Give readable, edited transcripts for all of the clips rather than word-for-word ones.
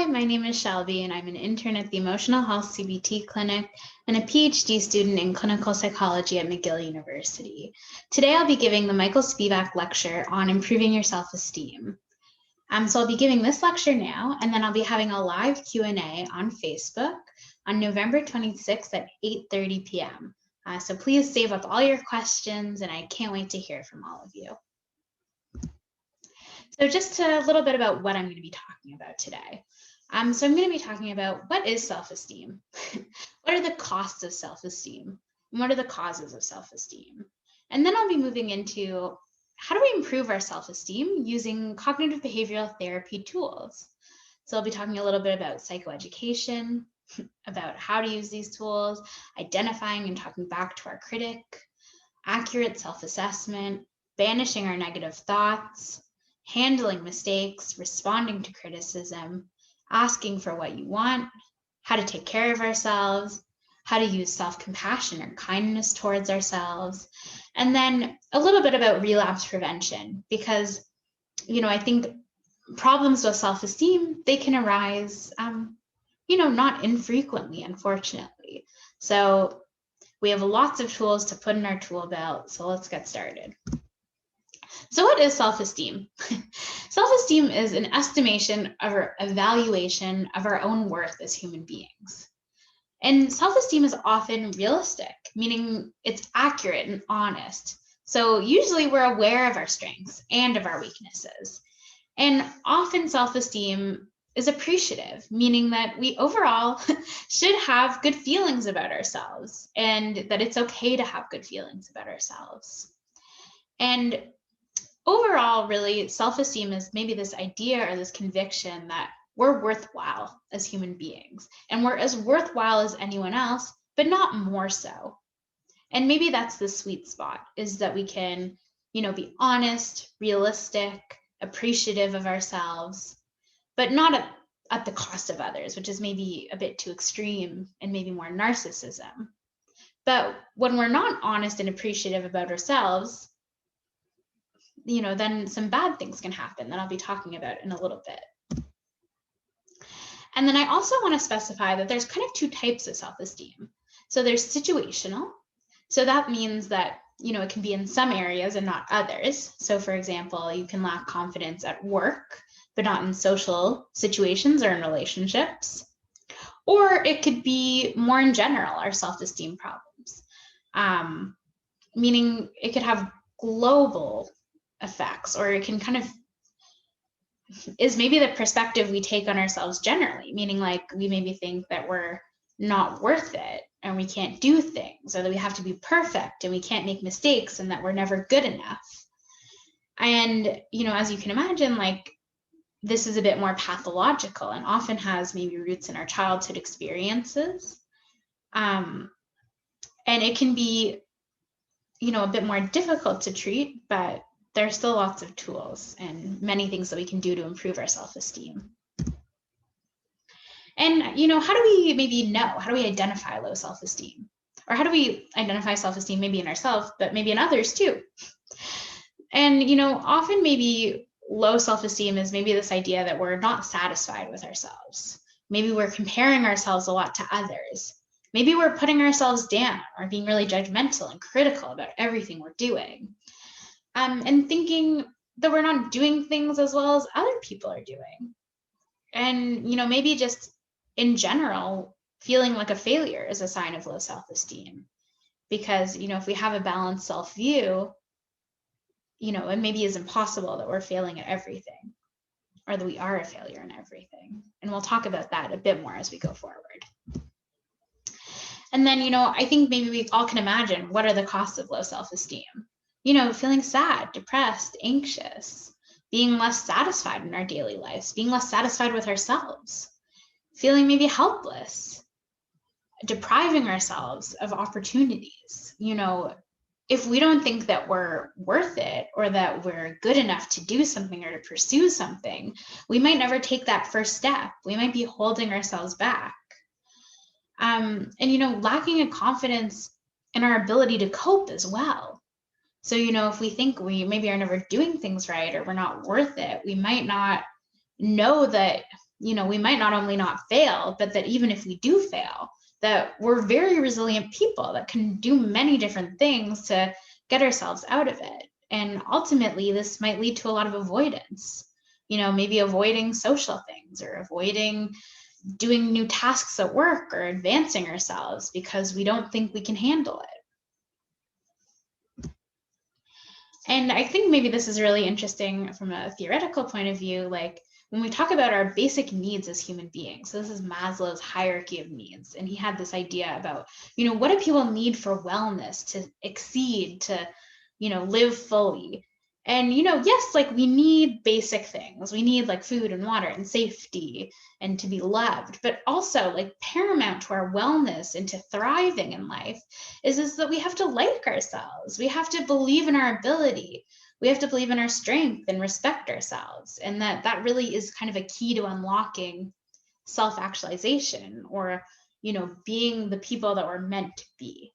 Hi, my name is Shelby, and I'm an intern at the Emotional Health CBT Clinic and a PhD student in clinical psychology at McGill University. Today, I'll be giving the Michael Spivak lecture on improving your self-esteem. So I'll be giving this lecture now, and then I'll be having a live Q&A on Facebook on November 26th at 8:30 p.m. So please save up all your questions, and I can't wait to hear from all of you. So just a little bit about what I'm going to be talking about today. So I'm going to be talking about what is self-esteem? What are the costs of self-esteem? And what are the causes of self-esteem? And then I'll be moving into how do we improve our self-esteem using cognitive behavioral therapy tools. So I'll be talking a little bit about psychoeducation, about how to use these tools, identifying and talking back to our critic, accurate self-assessment, banishing our negative thoughts, handling mistakes, responding to criticism, asking for what you want, how to take care of ourselves, how to use self-compassion or kindness towards ourselves, and then a little bit about relapse prevention, because, I think problems with self-esteem, they can arise, not infrequently, unfortunately. So we have lots of tools to put in our tool belt, so let's get started. So what is self-esteem? Self-esteem is an estimation or evaluation of our own worth as human beings. And self-esteem is often realistic, meaning it's accurate and honest. So usually we're aware of our strengths and of our weaknesses. And often self-esteem is appreciative, meaning that we overall should have good feelings about ourselves and that it's okay to have good feelings about ourselves. And overall, really, self-esteem is maybe this idea or this conviction that we're worthwhile as human beings, and we're as worthwhile as anyone else, but not more so. And maybe that's the sweet spot, is that we can, be honest, realistic, appreciative of ourselves, but not at the cost of others, which is maybe a bit too extreme and maybe more narcissism. But when we're not honest and appreciative about ourselves, then some bad things can happen that I'll be talking about in a little bit. And then I also want to specify that there's kind of two types of self-esteem. So there's situational. So that means that, it can be in some areas and not others. So for example, you can lack confidence at work, but not in social situations or in relationships. Or it could be more in general, our self-esteem problems, meaning it could have global effects, or it can kind of is maybe the perspective we take on ourselves generally, meaning like we maybe think that we're not worth it and we can't do things, or that we have to be perfect and we can't make mistakes and that we're never good enough. And, as you can imagine, like this is a bit more pathological and often has maybe roots in our childhood experiences. And it can be, a bit more difficult to treat, but there are still lots of tools and many things that we can do to improve our self-esteem. And, how do we maybe know? How do we identify low self-esteem? Or how do we identify self-esteem maybe in ourselves, but maybe in others too? And, often maybe low self-esteem is maybe this idea that we're not satisfied with ourselves. Maybe we're comparing ourselves a lot to others. Maybe we're putting ourselves down or being really judgmental and critical about everything we're doing. And thinking that we're not doing things as well as other people are doing. And, maybe just in general, feeling like a failure is a sign of low self-esteem. Because, if we have a balanced self-view, it maybe is impossible that we're failing at everything, or that we are a failure in everything. And we'll talk about that a bit more as we go forward. And then, I think maybe we all can imagine what are the costs of low self-esteem. Feeling sad, depressed, anxious, being less satisfied in our daily lives, being less satisfied with ourselves, feeling maybe helpless, depriving ourselves of opportunities. If we don't think that we're worth it or that we're good enough to do something or to pursue something, we might never take that first step. We might be holding ourselves back. And, lacking a confidence in our ability to cope as well. So, if we think we maybe are never doing things right or we're not worth it, we might not know that we might not only not fail, but that even if we do fail, that we're very resilient people that can do many different things to get ourselves out of it. And ultimately, this might lead to a lot of avoidance, maybe avoiding social things or avoiding doing new tasks at work or advancing ourselves because we don't think we can handle it. And I think maybe this is really interesting from a theoretical point of view, like when we talk about our basic needs as human beings. So this is Maslow's hierarchy of needs. And he had this idea about, what do people need for wellness, to exceed, to, live fully? And, yes, like we need basic things. We need like food and water and safety and to be loved, but also like paramount to our wellness and to thriving in life is that we have to like ourselves. We have to believe in our ability. We have to believe in our strength and respect ourselves. And that really is kind of a key to unlocking self-actualization, or, being the people that we're meant to be.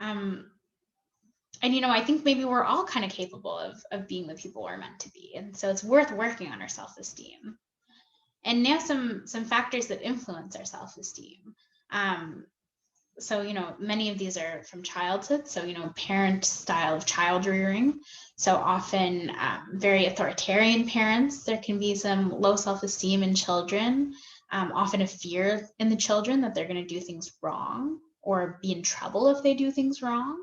And, I think maybe we're all kind of capable of being the people we're meant to be. And so it's worth working on our self-esteem. And now some factors that influence our self-esteem. So, many of these are from childhood. So, parent style of child rearing. So often very authoritarian parents, there can be some low self-esteem in children, often a fear in the children that they're going to do things wrong or be in trouble if they do things wrong.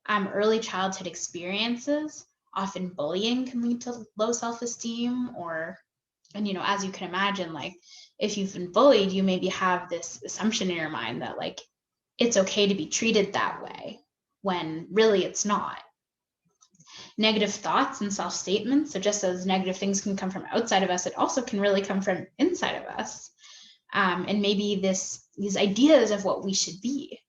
Early childhood experiences, often bullying can lead to low self-esteem, and as you can imagine, like if you've been bullied, you maybe have this assumption in your mind that like it's okay to be treated that way when really it's not. Negative thoughts and self-statements. So just as negative things can come from outside of us, it also can really come from inside of us. And maybe these ideas of what we should be.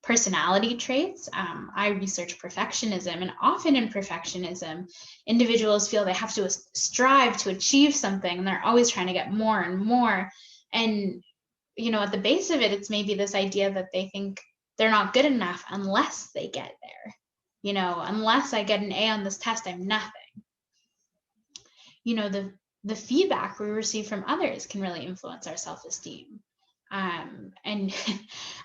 Personality traits. I research perfectionism, and often in perfectionism, individuals feel they have to strive to achieve something, and they're always trying to get more and more. And, at the base of it, it's maybe this idea that they think they're not good enough unless they get there. Unless I get an A on this test, I'm nothing. The feedback we receive from others can really influence our self-esteem. And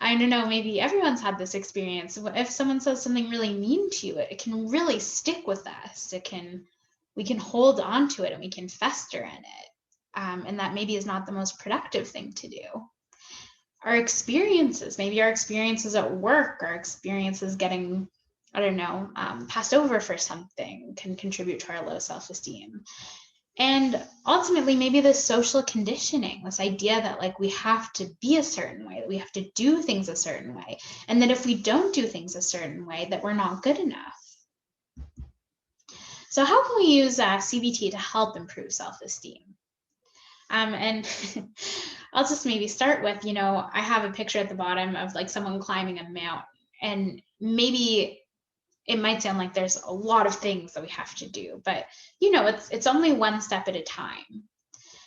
I don't know, maybe everyone's had this experience. If someone says something really mean to you, it can really stick with us. We can hold on to it and we can fester in it. And that maybe is not the most productive thing to do. Our experiences, maybe our experiences at work, our experiences getting, passed over for something can contribute to our low self-esteem. And ultimately, maybe this social conditioning, this idea that like we have to be a certain way, that we have to do things a certain way, and that if we don't do things a certain way, that we're not good enough. So how can we use CBT to help improve self-esteem? And I'll just maybe start with, I have a picture at the bottom of like someone climbing a mountain, and maybe it might sound like there's a lot of things that we have to do, but it's only one step at a time.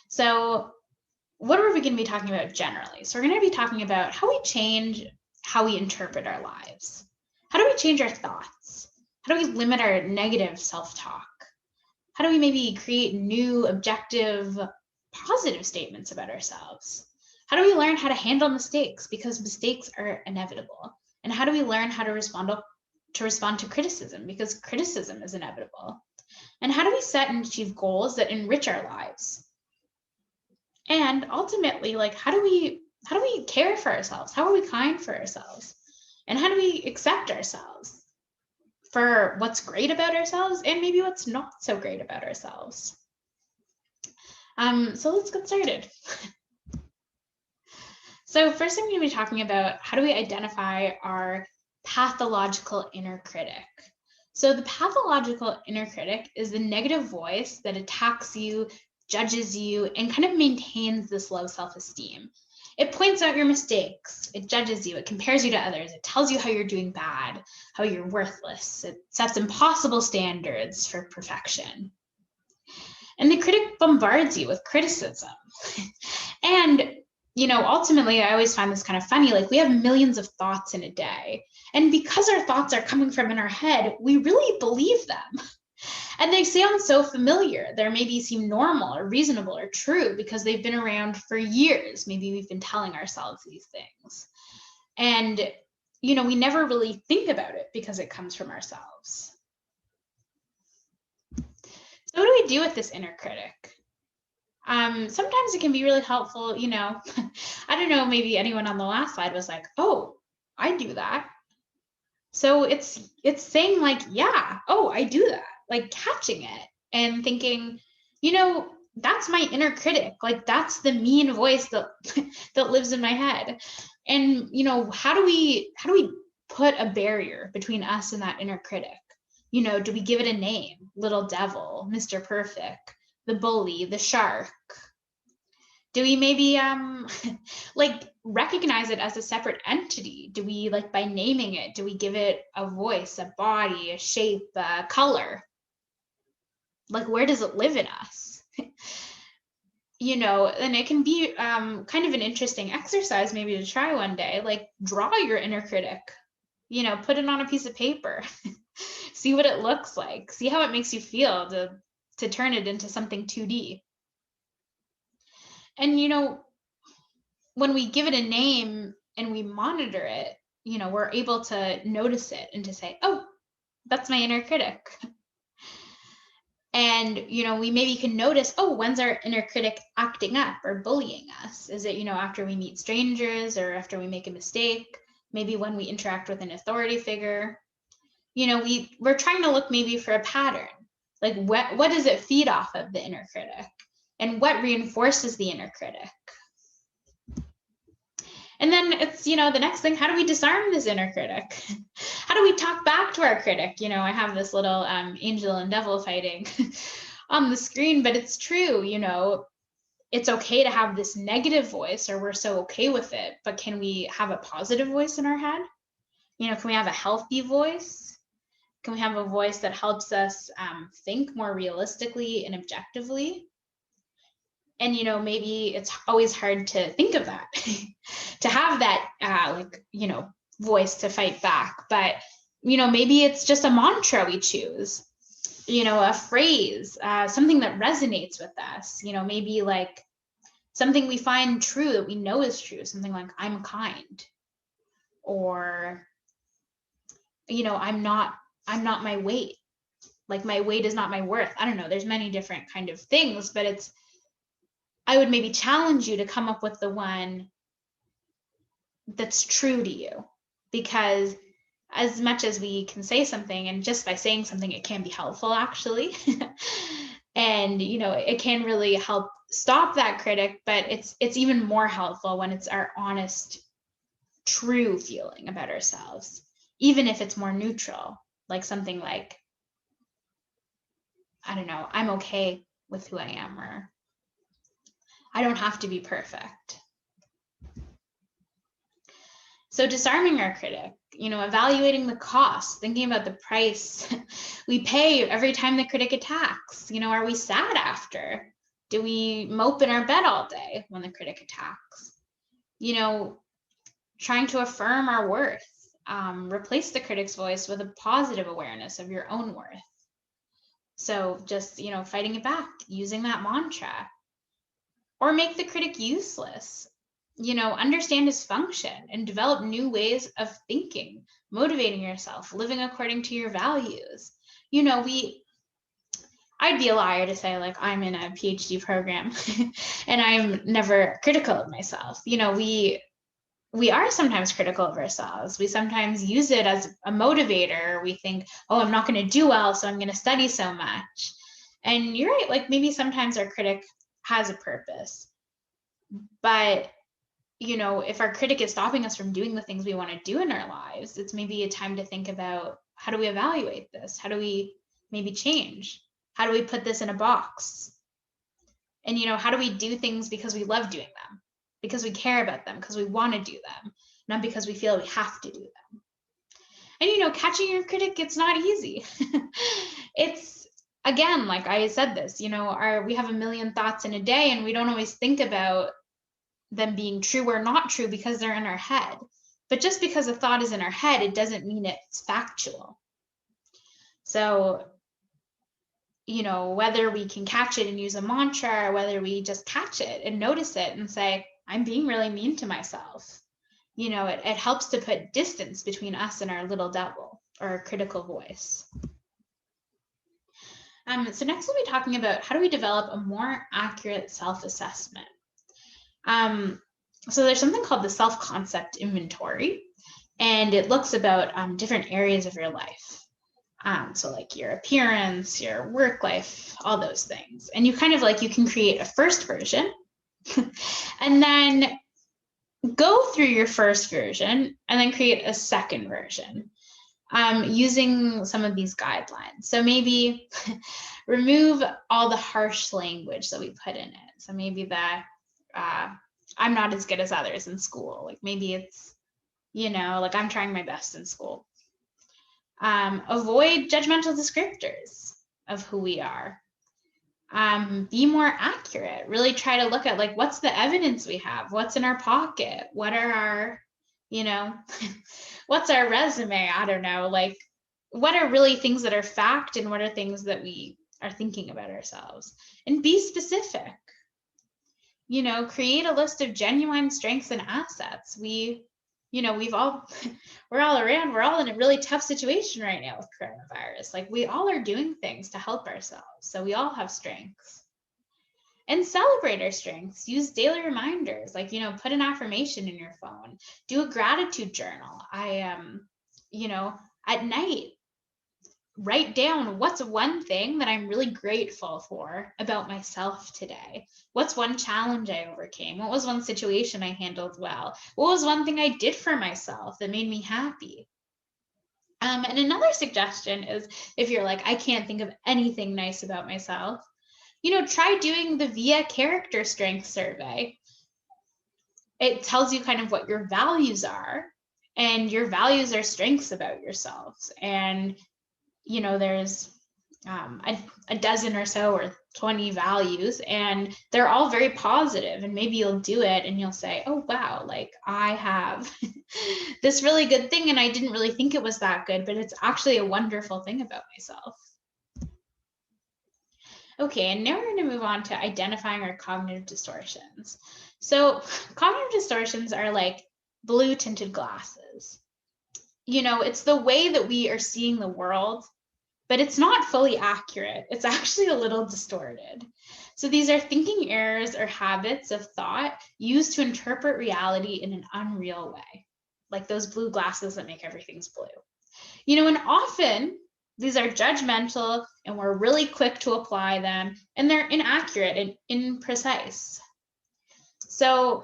So what are we going to be talking about generally? So we're going to be talking about how we change how we interpret our lives. How do we change our thoughts? How do we limit our negative self-talk? How do we maybe create new, objective, positive statements about ourselves? How do we learn how to handle mistakes, because mistakes are inevitable? And how do we learn how to respond to criticism, because criticism is inevitable? And how do we set and achieve goals that enrich our lives? And ultimately, like, how do we care for ourselves? How are we kind for ourselves? And how do we accept ourselves for what's great about ourselves and maybe what's not so great about ourselves? So let's get started. So first I'm going to be talking about how do we identify our pathological inner critic. So the pathological inner critic is the negative voice that attacks you, judges you, and kind of maintains this low self-esteem. It points out your mistakes, it judges you, it compares you to others, it tells you how you're doing bad, how you're worthless, it sets impossible standards for perfection. And the critic bombards you with criticism. And ultimately, I always find this kind of funny, like we have millions of thoughts in a day. And because our thoughts are coming from in our head, we really believe them. And they sound so familiar. They maybe seem normal or reasonable or true because they've been around for years. Maybe we've been telling ourselves these things. And, we never really think about it because it comes from ourselves. So what do we do with this inner critic? Sometimes it can be really helpful, I don't know, maybe anyone on the last slide was like, oh, I do that. So it's saying like, yeah, oh, I do that, like catching it and thinking, that's my inner critic. Like that's the mean voice that that lives in my head. And how do we put a barrier between us and that inner critic? Do we give it a name? Little devil, Mr. Perfect, the bully, the shark? Do we maybe like recognize it as a separate entity? Do we, like, by naming it, do we give it a voice, a body, a shape, a color? Like, where does it live in us? And it can be kind of an interesting exercise maybe to try one day. Like, draw your inner critic, put it on a piece of paper. See what it looks like. See how it makes you feel to turn it into something 2D. And, when we give it a name and we monitor it, we're able to notice it and to say, oh, that's my inner critic. And, we maybe can notice, oh, when's our inner critic acting up or bullying us? Is it, after we meet strangers or after we make a mistake? Maybe when we interact with an authority figure? We're trying to look maybe for a pattern. Like what does it feed off of, the inner critic? And what reinforces the inner critic? And then it's, the next thing, how do we disarm this inner critic? How do we talk back to our critic? I have this little angel and devil fighting on the screen, but it's true, it's okay to have this negative voice, or we're so okay with it, but can we have a positive voice in our head? Can we have a healthy voice? Can we have a voice that helps us think more realistically and objectively? And, maybe it's always hard to think of that, to have that, voice to fight back. But, maybe it's just a mantra we choose, a phrase, something that resonates with us, maybe like something we find true that we know is true, something like, I'm kind, or, I'm not my weight. Like my weight is not my worth. I don't know. There's many different kind of things, but I would maybe challenge you to come up with the one that's true to you, because as much as we can say something, and just by saying something, it can be helpful actually. And, it can really help stop that critic, but it's even more helpful when it's our honest, true feeling about ourselves, even if it's more neutral, like something like, I don't know, I'm okay with who I am, or I don't have to be perfect. So disarming our critic, evaluating the cost, thinking about the price we pay every time the critic attacks. Are we sad after? Do we mope in our bed all day when the critic attacks? Trying to affirm our worth. Replace the critic's voice with a positive awareness of your own worth. So just, fighting it back, using that mantra. Or make the critic useless. Understand his function and develop new ways of thinking, motivating yourself, living according to your values. I'd be a liar to say like I'm in a PhD program and I'm never critical of myself. We are sometimes critical of ourselves. We sometimes use it as a motivator. We think, oh, I'm not going to do well, so I'm going to study so much. And you're right, like maybe sometimes our critic has a purpose. But, if our critic is stopping us from doing the things we want to do in our lives, it's maybe a time to think about, how do we evaluate this? How do we maybe change? How do we put this in a box? And, how do we do things because we love doing them? Because we care about them, because we want to do them, not because we feel we have to do them. And, catching your critic, it's not easy. It's, again, like I said this, we have a million thoughts in a day, and we don't always think about them being true or not true because they're in our head. But just because a thought is in our head, it doesn't mean it's factual. So whether we can catch it and use a mantra, or whether we just catch it and notice it and say, I'm being really mean to myself. It helps to put distance between us and our little devil or our critical voice. So next we'll be talking about how do we develop a more accurate self-assessment. So there's something called the self-concept inventory, and it looks about different areas of your life. So like your appearance, your work life, all those things. And you kind of you can create a first version and then go through your first version and then create a second version using some of these guidelines. So maybe remove all the harsh language that we put in it. So maybe that I'm not as good as others in school. Like maybe it's, I'm trying my best in school. Avoid judgmental descriptors of who we are. Be more accurate. Really try to look at what's the evidence we have? What's in our pocket? What are our, what's our resume? I don't know. What are really things that are fact and what are things that we are thinking about ourselves? And be specific. Create a list of genuine strengths and assets. We're all around, we're all in a really tough situation right now with coronavirus. We all are doing things to help ourselves. So we all have strengths. And celebrate our strengths. Use daily reminders, put an affirmation in your phone. Do a gratitude journal. At night, write down what's one thing that I'm really grateful for about myself today. What's one challenge I overcame? What was one situation I handled well? What was one thing I did for myself that made me happy? And another suggestion is if you're I can't think of anything nice about myself, try doing the VIA character strength survey. It tells you kind of what your values are, and your values are strengths about yourselves. And there's a dozen or so or 20 values, and they're all very positive. And maybe you'll do it and you'll say, oh, wow, I have this really good thing, and I didn't really think it was that good, but it's actually a wonderful thing about myself. Okay, and now we're going to move on to identifying our cognitive distortions. So cognitive distortions are like blue tinted glasses. It's the way that we are seeing the world, but it's not fully accurate. It's actually a little distorted. So these are thinking errors or habits of thought used to interpret reality in an unreal way, like those blue glasses that make everything's blue. And often these are judgmental and we're really quick to apply them, and they're inaccurate and imprecise. So,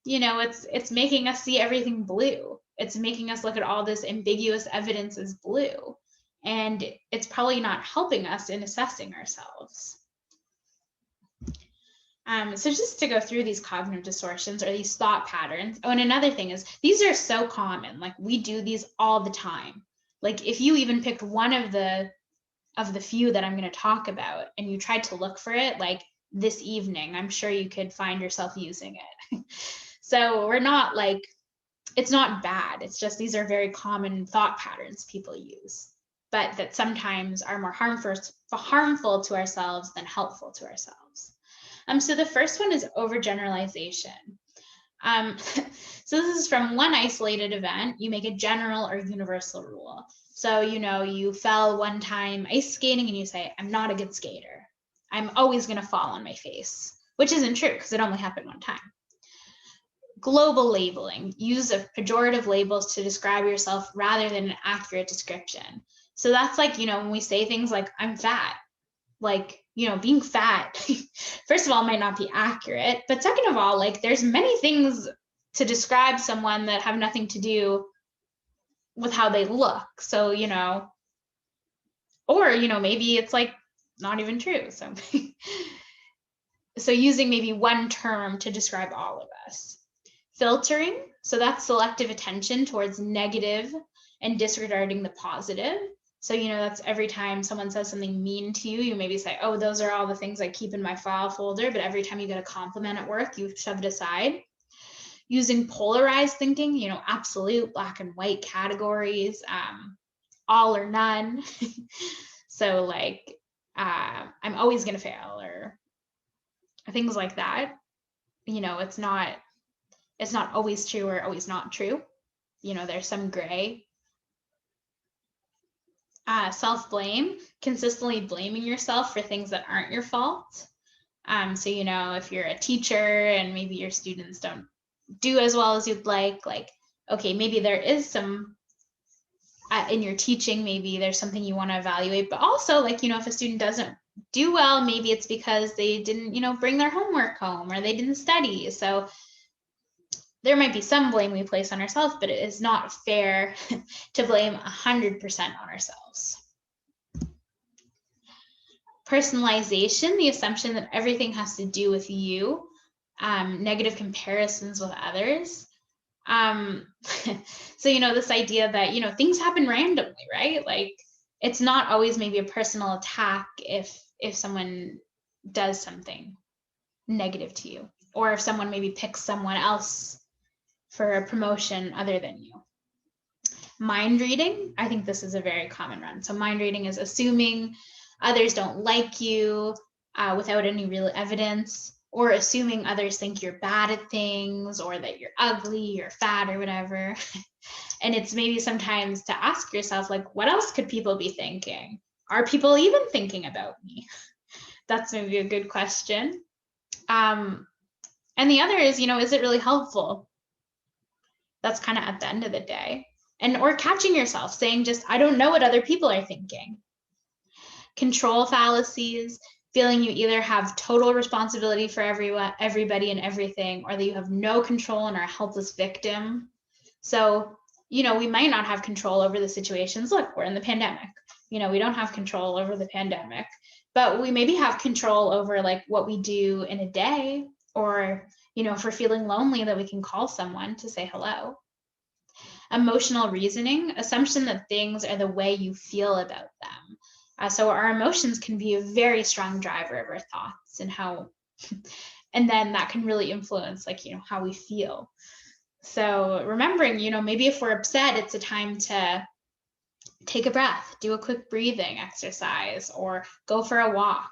it's making us see everything blue. It's making us look at all this ambiguous evidence as blue. And it's probably not helping us in assessing ourselves. So just to go through these cognitive distortions or these thought patterns. Oh, and another thing is these are so common. We do these all the time. If you even picked one of the few that I'm going to talk about and you tried to look for it, this evening, I'm sure you could find yourself using it. So we're not it's not bad. It's just these are very common thought patterns people use, but that sometimes are more harmful to ourselves than helpful to ourselves. So the first one is overgeneralization. So this is from one isolated event. You make a general or universal rule. So, you fell one time ice skating and you say, I'm not a good skater. I'm always going to fall on my face, which isn't true because it only happened one time. Global labeling, use of pejorative labels to describe yourself rather than an accurate description. So that's when we say things like, I'm fat, being fat, first of all, might not be accurate, but second of all, there's many things to describe someone that have nothing to do with how they look. So, or, maybe it's not even true. So, so using maybe one term to describe all of us. Filtering, so that's selective attention towards negative and disregarding the positive. So, that's every time someone says something mean to you, you maybe say, oh, those are all the things I keep in my file folder. But every time you get a compliment at work, you shove it aside. Using polarized thinking, absolute black and white categories, all or none. So I'm always going to fail, or things like that. It's not always true or always not true. There's some gray. Self-blame, consistently blaming yourself for things that aren't your fault. So, if you're a teacher and maybe your students don't do as well as you'd like, okay, maybe there is some in your teaching, maybe there's something you want to evaluate, but also if a student doesn't do well, maybe it's because they didn't, bring their homework home or they didn't study. So there might be some blame we place on ourselves, but it is not fair to blame 100% on ourselves. Personalization, the assumption that everything has to do with you, negative comparisons with others. So, this idea that, things happen randomly, right? Like, it's not always maybe a personal attack if someone does something negative to you, or if someone maybe picks someone else for a promotion other than you. Mind reading, I think this is a very common one. So mind reading is assuming others don't like you without any real evidence, or assuming others think you're bad at things, or that you're ugly or fat or whatever. And it's maybe sometimes to ask yourself, like, what else could people be thinking? Are people even thinking about me? That's maybe a good question. And the other is, is it really helpful? That's kind of at the end of the day. Or catching yourself saying just, I don't know what other people are thinking. Control fallacies, feeling you either have total responsibility for everybody and everything, or that you have no control and are a helpless victim. So, we might not have control over the situations. Look, we're in the pandemic. We don't have control over the pandemic, but we maybe have control over what we do in a day, or, if we're feeling lonely, that we can call someone to say hello. Emotional reasoning, assumption that things are the way you feel about them. So our emotions can be a very strong driver of our thoughts and then that can really influence how we feel. So remembering, maybe if we're upset, it's a time to take a breath, do a quick breathing exercise, or go for a walk,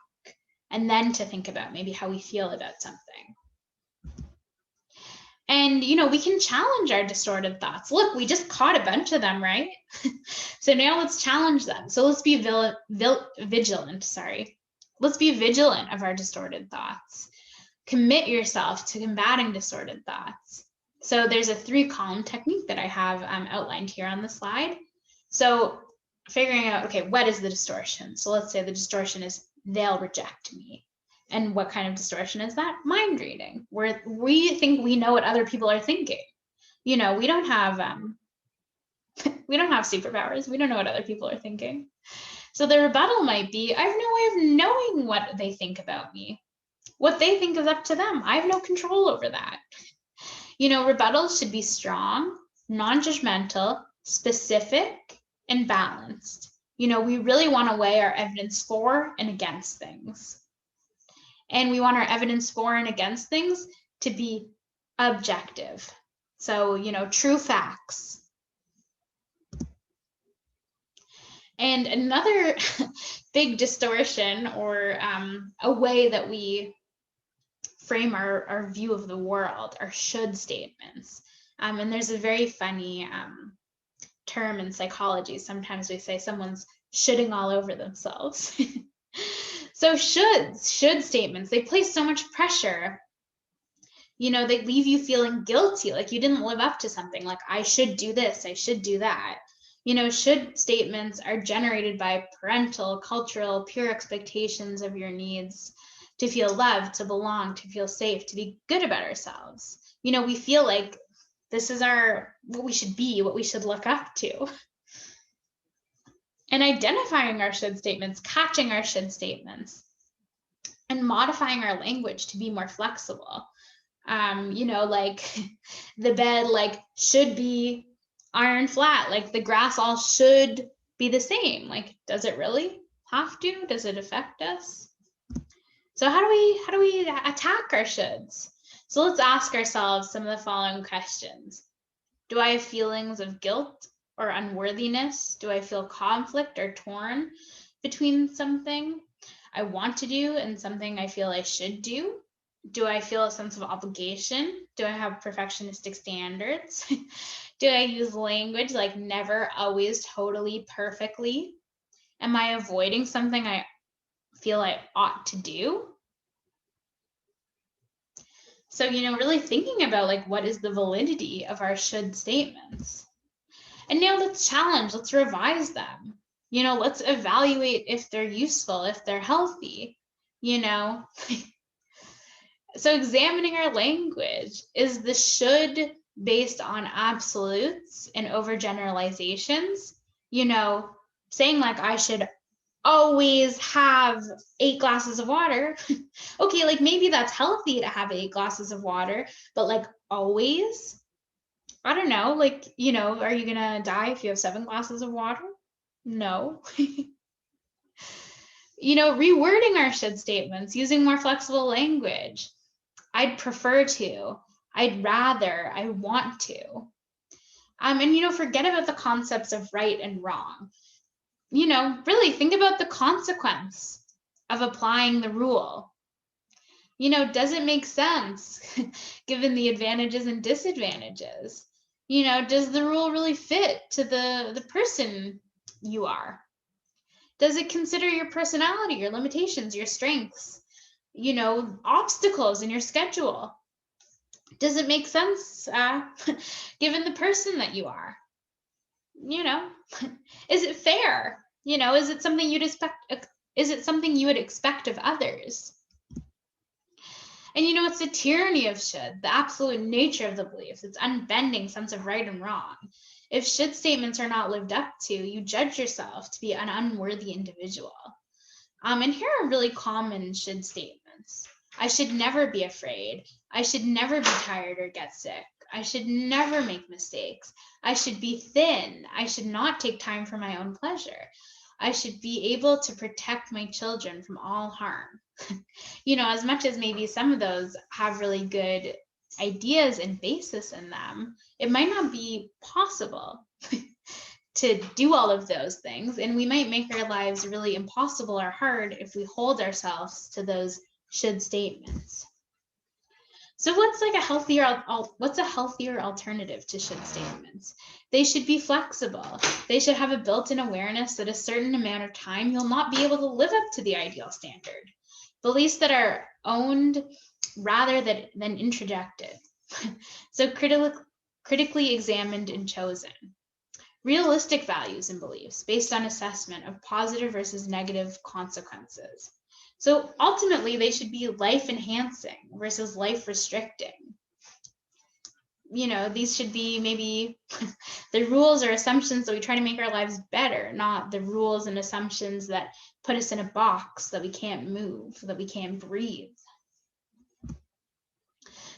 and then to think about maybe how we feel about something. And, we can challenge our distorted thoughts. Look, we just caught a bunch of them, right? So now let's challenge them. So let's be vigilant. Let's be vigilant of our distorted thoughts. Commit yourself to combating distorted thoughts. So there's a 3-column technique that I have outlined here on the slide. So figuring out, okay, what is the distortion? So let's say the distortion is they'll reject me. And what kind of distortion is that? Mind reading, where we think we know what other people are thinking. We don't have superpowers. We don't know what other people are thinking. So the rebuttal might be, I have no way of knowing what they think about me. What they think is up to them. I have no control over that. Rebuttals should be strong, non-judgmental, specific, and balanced. We really want to weigh our evidence for and against things. And we want our evidence for and against things to be objective. So, true facts. And another big distortion, or a way that we frame our view of the world, are should statements. And there's a very funny term in psychology. Sometimes we say someone's shoulding all over themselves. So should statements, they place so much pressure. They leave you feeling guilty, like you didn't live up to something, like I should do this, I should do that. Should statements are generated by parental, cultural, peer expectations of your needs to feel loved, to belong, to feel safe, to be good about ourselves. We feel like this is what we should be, what we should look up to. And identifying our should statements, catching our should statements, and modifying our language to be more flexible. Like the bed, should be iron flat, like the grass all should be the same. Does it really have to? Does it affect us? So how do we attack our shoulds? So let's ask ourselves some of the following questions. Do I have feelings of guilt or unworthiness? Do I feel conflict or torn between something? I want to do and something I feel I should do? Do I feel a sense of obligation? Do I have perfectionistic standards? Do I use language like never, always, totally, perfectly? Am I avoiding something I feel I ought to do? So, really thinking about like what is the validity of our should statements. And now let's challenge, let's revise them. Let's evaluate if they're useful, if they're healthy, So examining our language, is the should based on absolutes and overgeneralizations? Saying like I should always have 8 glasses of water. Okay, like maybe that's healthy to have 8 glasses of water, but like always? I don't know, like, are you gonna die if you have 7 glasses of water? No. Rewording our should statements, using more flexible language. I'd prefer to, I'd rather, I want to. And forget about the concepts of right and wrong. Really think about the consequence of applying the rule. Does it make sense given the advantages and disadvantages? Does the rule really fit to the person you are? Does it consider your personality, your limitations, your strengths, obstacles in your schedule? Does it make sense given the person that you are? Is it fair? Is it something you'd expect? Is it something you would expect of others? And it's the tyranny of should, the absolute nature of the beliefs, its unbending sense of right and wrong. If should statements are not lived up to, you judge yourself to be an unworthy individual. And here are really common should statements. I should never be afraid. I should never be tired or get sick. I should never make mistakes. I should be thin. I should not take time for my own pleasure. I should be able to protect my children from all harm. As much as maybe some of those have really good ideas and basis in them, it might not be possible to do all of those things. And we might make our lives really impossible or hard if we hold ourselves to those should statements. So what's a healthier alternative to should statements? They should be flexible. They should have a built-in awareness that a certain amount of time you'll not be able to live up to the ideal standard. Beliefs that are owned rather than introjected. So critically examined and chosen. Realistic values and beliefs based on assessment of positive versus negative consequences. So ultimately, they should be life-enhancing versus life-restricting. These should be maybe the rules or assumptions that we try to make our lives better, not the rules and assumptions that put us in a box that we can't move, that we can't breathe.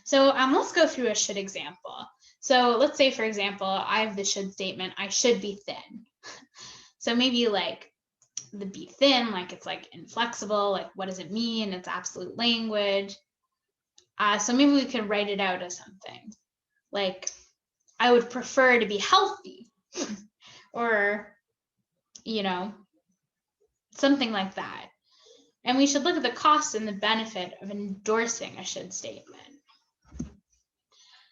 So let's go through a should example. So let's say, for example, I have the should statement, I should be thin. So maybe like the be thin, like it's like inflexible, like what does it mean? It's absolute language. So maybe we could write it out as something like, I would prefer to be healthy or, something like that. And we should look at the cost and the benefit of endorsing a should statement.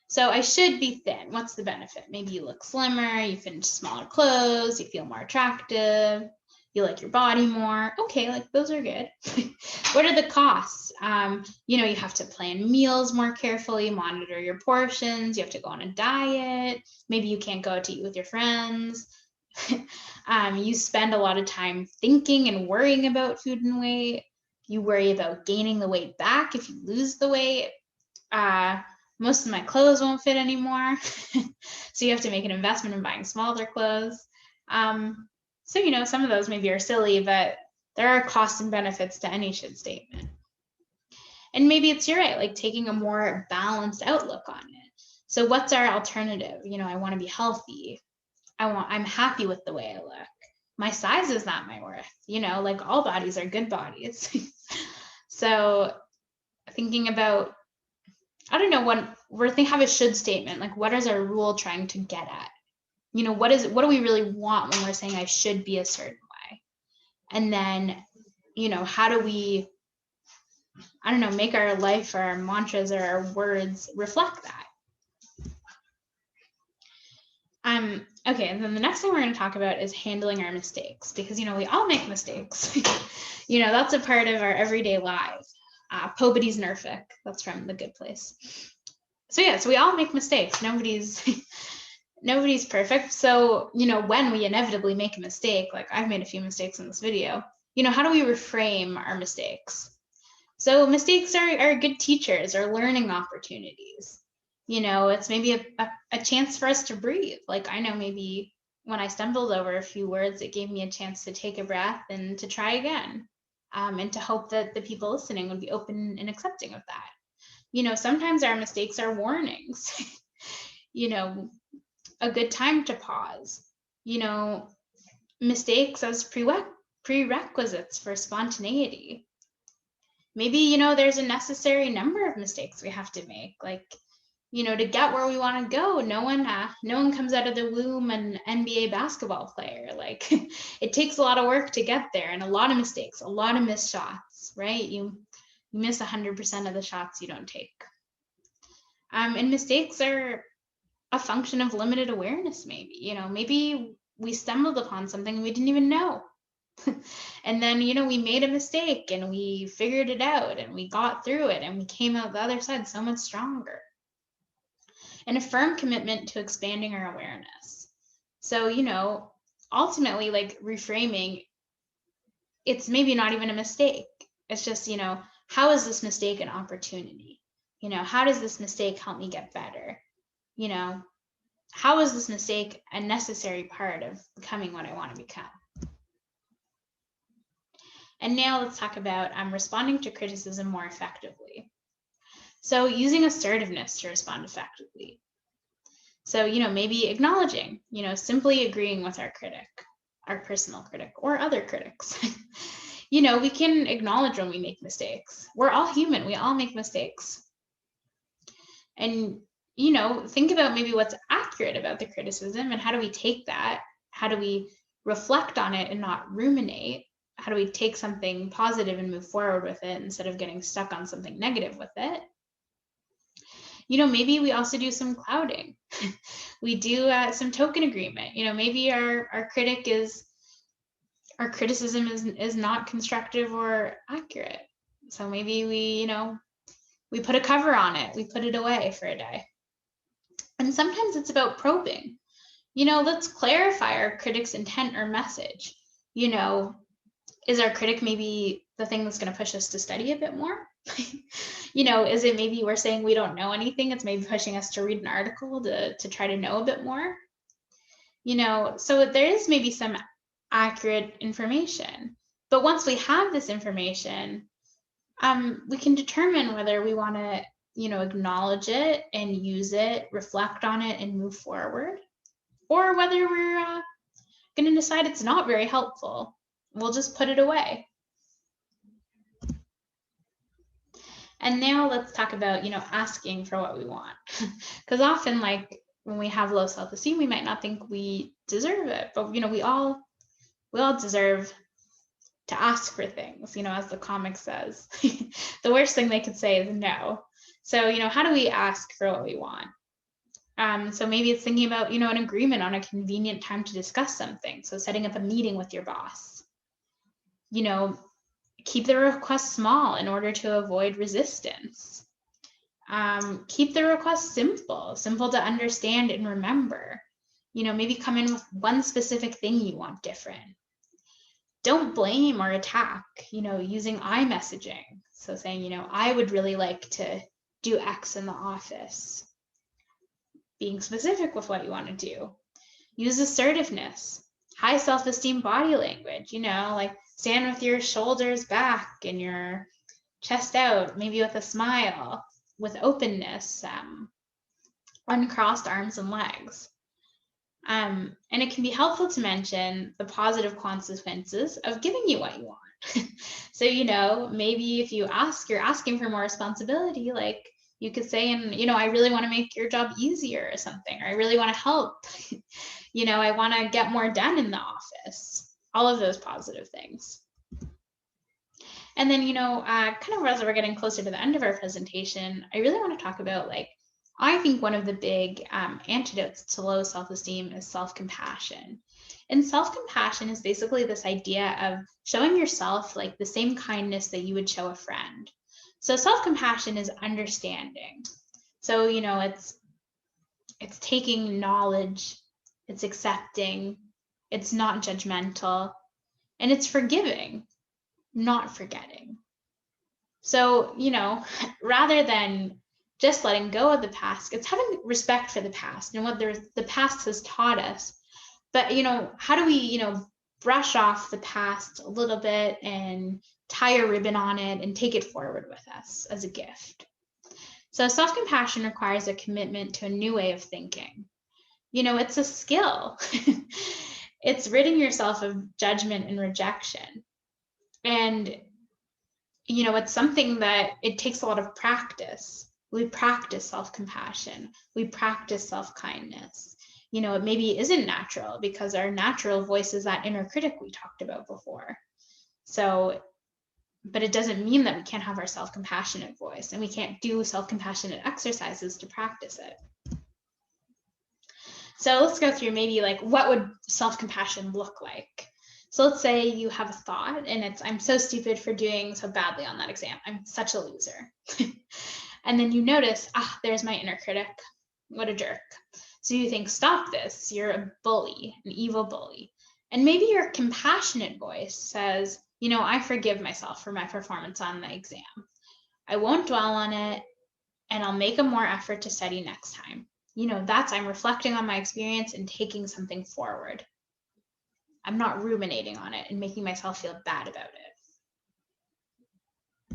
So I should be thin. What's the benefit? Maybe you look slimmer, you fit into smaller clothes, you feel more attractive, you like your body more. Okay, like those are good. What are the costs? You have to plan meals more carefully, monitor your portions, you have to go on a diet. Maybe you can't go out to eat with your friends. You spend a lot of time thinking and worrying about food and weight. You worry about gaining the weight back if you lose the weight. Most of my clothes won't fit anymore. So you have to make an investment in buying smaller clothes. So, some of those maybe are silly, but there are costs and benefits to any should statement. And maybe you're right, like taking a more balanced outlook on it. So what's our alternative? I want to be healthy. I'm happy with the way I look. My size is not my worth. Like all bodies are good bodies. So thinking about, I don't know, when we have a should statement, like what is our rule trying to get at? What do we really want when we're saying I should be a certain way? And then how do we, I don't know, make our life or our mantras or our words reflect that? Okay, and then the next thing we're going to talk about is handling our mistakes, because, we all make mistakes. That's a part of our everyday life. Pobody's Nerfic, that's from The Good Place. So we all make mistakes. Nobody's perfect. So, when we inevitably make a mistake, like I've made a few mistakes in this video, how do we reframe our mistakes? So mistakes are good teachers or learning opportunities. It's maybe a chance for us to breathe. Like, I know maybe when I stumbled over a few words, it gave me a chance to take a breath and to try again, and to hope that the people listening would be open and accepting of that. Sometimes our mistakes are warnings. A good time to pause. Mistakes as prerequisites for spontaneity. Maybe, there's a necessary number of mistakes we have to make, like, to get where we want to go. No one comes out of the womb an NBA basketball player. Like, it takes a lot of work to get there, and a lot of mistakes, a lot of missed shots, right? You miss 100% of the shots you don't take. And mistakes are a function of limited awareness, maybe. Maybe we stumbled upon something we didn't even know. And then, we made a mistake and we figured it out and we got through it and we came out the other side so much stronger. And a firm commitment to expanding our awareness. So, ultimately, like, reframing, it's maybe not even a mistake. It's just, how is this mistake an opportunity? How does this mistake help me get better? How is this mistake a necessary part of becoming what I want to become? And now let's talk about responding to criticism more effectively. So using assertiveness to respond effectively. So, maybe acknowledging, simply agreeing with our critic, our personal critic, or other critics. We can acknowledge when we make mistakes. We're all human. We all make mistakes. And, think about maybe what's accurate about the criticism and how do we take that? How do we reflect on it and not ruminate? How do we take something positive and move forward with it instead of getting stuck on something negative with it? Maybe we also do some clouding. We do some token agreement. Maybe our criticism is not constructive or accurate. So maybe we put a cover on it. We put it away for a day. And sometimes it's about probing. Let's clarify our critic's intent or message. Is our critic maybe the thing that's going to push us to study a bit more? Is it maybe we're saying we don't know anything? It's maybe pushing us to read an article to try to know a bit more. So there is maybe some accurate information. But once we have this information, we can determine whether we want to, acknowledge it and use it, reflect on it and move forward, or whether we're going to decide it's not very helpful. We'll just put it away. And now let's talk about, asking for what we want. Because often, like, when we have low self-esteem, we might not think we deserve it, but, we all deserve to ask for things, as the comic says. The worst thing they could say is no. So, how do we ask for what we want? So maybe it's thinking about, an agreement on a convenient time to discuss something. So setting up a meeting with your boss. Keep the request small in order to avoid resistance. Keep the request simple to understand and remember. Maybe come in with one specific thing you want different. Don't blame or attack, using I messaging. So saying, I would really like to do X in the office. Being specific with what you want to do. Use assertiveness, high self-esteem body language, like stand with your shoulders back and your chest out, maybe with a smile, with openness, uncrossed arms and legs. And it can be helpful to mention the positive consequences of giving you what you want. So, maybe if you ask, you're asking for more responsibility, like you could say, and, I really want to make your job easier or something, or I really want to help. I want to get more done in the office. All of those positive things. And then, kind of as we're getting closer to the end of our presentation, I really want to talk about, like, I think one of the big antidotes to low self-esteem is self-compassion. And self-compassion is basically this idea of showing yourself like the same kindness that you would show a friend. So self-compassion is understanding. So, it's taking knowledge, it's accepting, it's not judgmental, and it's forgiving, not forgetting. So, rather than just letting go of the past, it's having respect for the past and what the past has taught us. But, how do we, brush off the past a little bit and tie a ribbon on it and take it forward with us as a gift? So self-compassion requires a commitment to a new way of thinking. It's a skill. It's ridding yourself of judgment and rejection. And, it's something that it takes a lot of practice. We practice self-compassion. We practice self-kindness. It maybe isn't natural because our natural voice is that inner critic we talked about before. So, but it doesn't mean that we can't have our self-compassionate voice and we can't do self-compassionate exercises to practice it. So let's go through maybe like what would self-compassion look like? So let's say you have a thought and it's, I'm so stupid for doing so badly on that exam. I'm such a loser. And then you notice, there's my inner critic. What a jerk. So you think, stop this. You're a bully, an evil bully. And maybe your compassionate voice says, I forgive myself for my performance on the exam. I won't dwell on it, and I'll make a more effort to study next time. I'm reflecting on my experience and taking something forward. I'm not ruminating on it and making myself feel bad about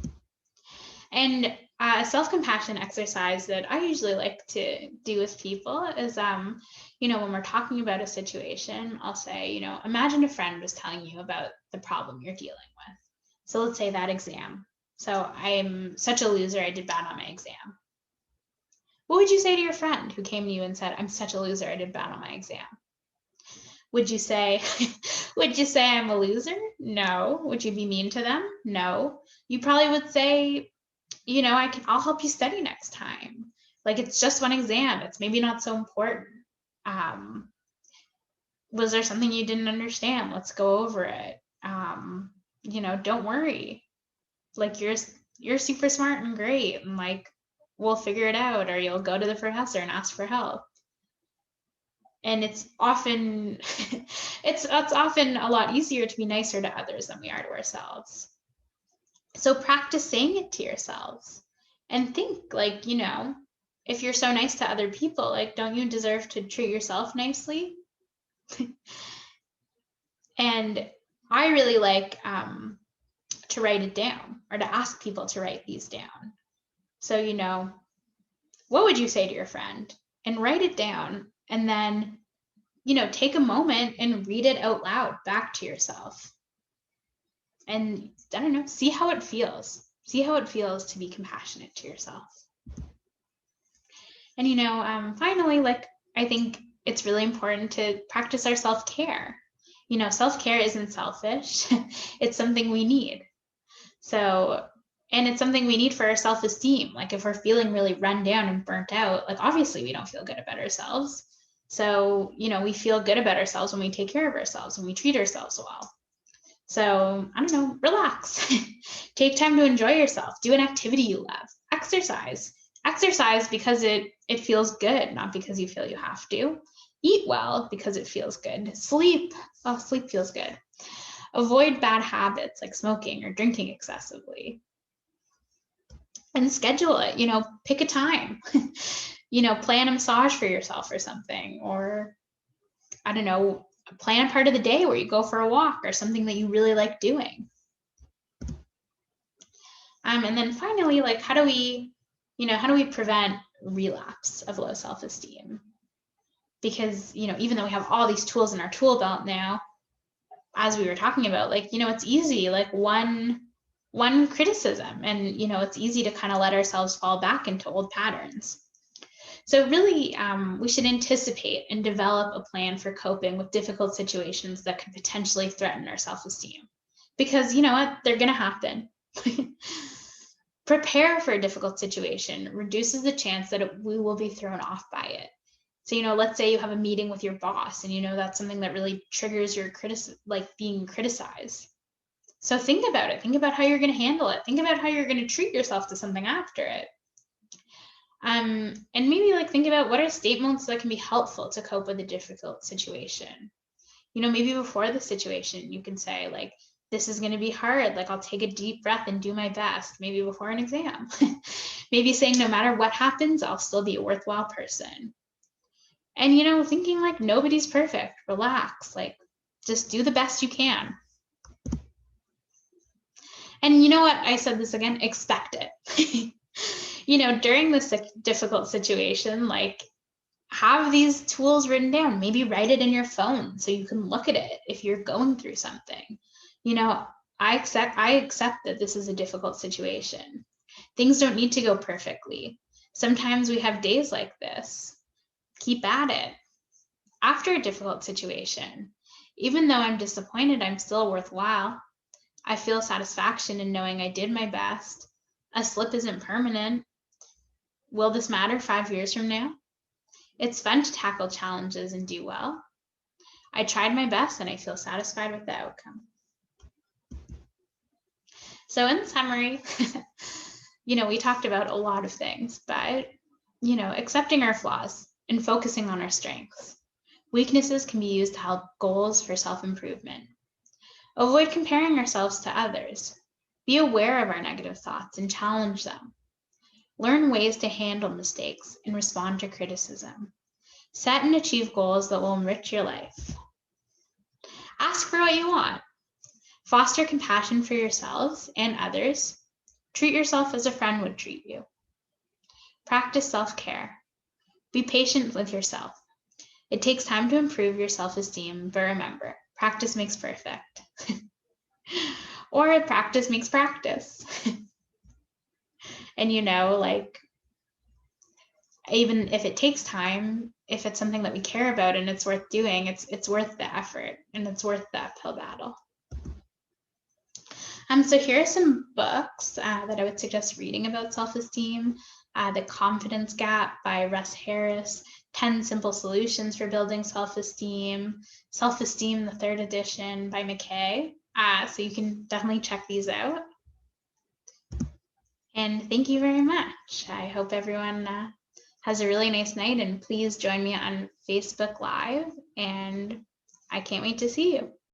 it. And a self-compassion exercise that I usually like to do with people is, when we're talking about a situation, I'll say, imagine a friend was telling you about the problem you're dealing with. So let's say that exam. So I'm such a loser, I did bad on my exam. What would you say to your friend who came to you and said, I'm such a loser, I did bad on my exam? Would you say I'm a loser? No. Would you be mean to them? No. You probably would say, I'll help you study next time. Like, it's just one exam. It's maybe not so important. Was there something you didn't understand? Let's go over it. Don't worry. Like, you're super smart and great, and like, we'll figure it out, or you'll go to the professor and ask for help. And it's often it's often a lot easier to be nicer to others than we are to ourselves. So practice saying it to yourselves and think, like, if you're so nice to other people, like, don't you deserve to treat yourself nicely? And I really like to write it down, or to ask people to write these down. So, what would you say to your friend? And write it down, and then, take a moment and read it out loud back to yourself. And I don't know, see how it feels. See how it feels to be compassionate to yourself. And, finally, like, I think it's really important to practice our self-care. Self-care isn't selfish. It's something we need. So, and it's something we need for our self-esteem. Like, if we're feeling really run down and burnt out, like, obviously we don't feel good about ourselves. So, we feel good about ourselves when we take care of ourselves, when we treat ourselves well. So, I don't know, relax. Take time to enjoy yourself. Do an activity you love. Exercise. Exercise because it feels good, not because you feel you have to. Eat well because it feels good. Sleep. Oh, sleep feels good. Avoid bad habits like smoking or drinking excessively. And schedule it, pick a time. Plan a massage for yourself or something, or I don't know, plan a part of the day where you go for a walk or something that you really like doing. And then finally, like, how do we prevent relapse of low self-esteem? Because, even though we have all these tools in our tool belt now, as we were talking about, like, it's easy, like one criticism, and, it's easy to kind of let ourselves fall back into old patterns. So really, we should anticipate and develop a plan for coping with difficult situations that could potentially threaten our self-esteem. Because you know what? They're going to happen. Prepare for a difficult situation reduces the chance that we will be thrown off by it. So, let's say you have a meeting with your boss and that's something that really triggers your being criticized. So think about it. Think about how you're going to handle it. Think about how you're going to treat yourself to something after it. And maybe think about what are statements that can be helpful to cope with a difficult situation. Maybe before the situation, you can say this is going to be hard. I'll take a deep breath and do my best. Maybe before an exam. Maybe saying no matter what happens, I'll still be a worthwhile person. And thinking nobody's perfect. Relax. Just do the best you can. And you know what? I said this again, expect it. During this difficult situation, have these tools written down. Maybe write it in your phone so you can look at it if you're going through something. I accept that this is a difficult situation. Things don't need to go perfectly. Sometimes we have days like this. Keep at it. After a difficult situation, even though I'm disappointed, I'm still worthwhile. I feel satisfaction in knowing I did my best. A slip isn't permanent. Will this matter 5 years from now? It's fun to tackle challenges and do well. I tried my best and I feel satisfied with the outcome. So in summary, we talked about a lot of things, but, accepting our flaws and focusing on our strengths. Weaknesses can be used to help goals for self-improvement. Avoid comparing ourselves to others. Be aware of our negative thoughts and challenge them. Learn ways to handle mistakes and respond to criticism. Set and achieve goals that will enrich your life. Ask for what you want. Foster compassion for yourselves and others. Treat yourself as a friend would treat you. Practice self-care. Be patient with yourself. It takes time to improve your self-esteem, but remember, practice makes perfect. Or practice makes practice. And even if it takes time, if it's something that we care about and it's worth doing, it's worth the effort and it's worth the uphill battle. So here are some books that I would suggest reading about self-esteem. The Confidence Gap by Russ Harris, 10 Simple Solutions for Building Self-Esteem, Self-Esteem, the 3rd edition by McKay. So you can definitely check these out. And thank you very much. I hope everyone has a really nice night, and please join me on Facebook Live, and I can't wait to see you.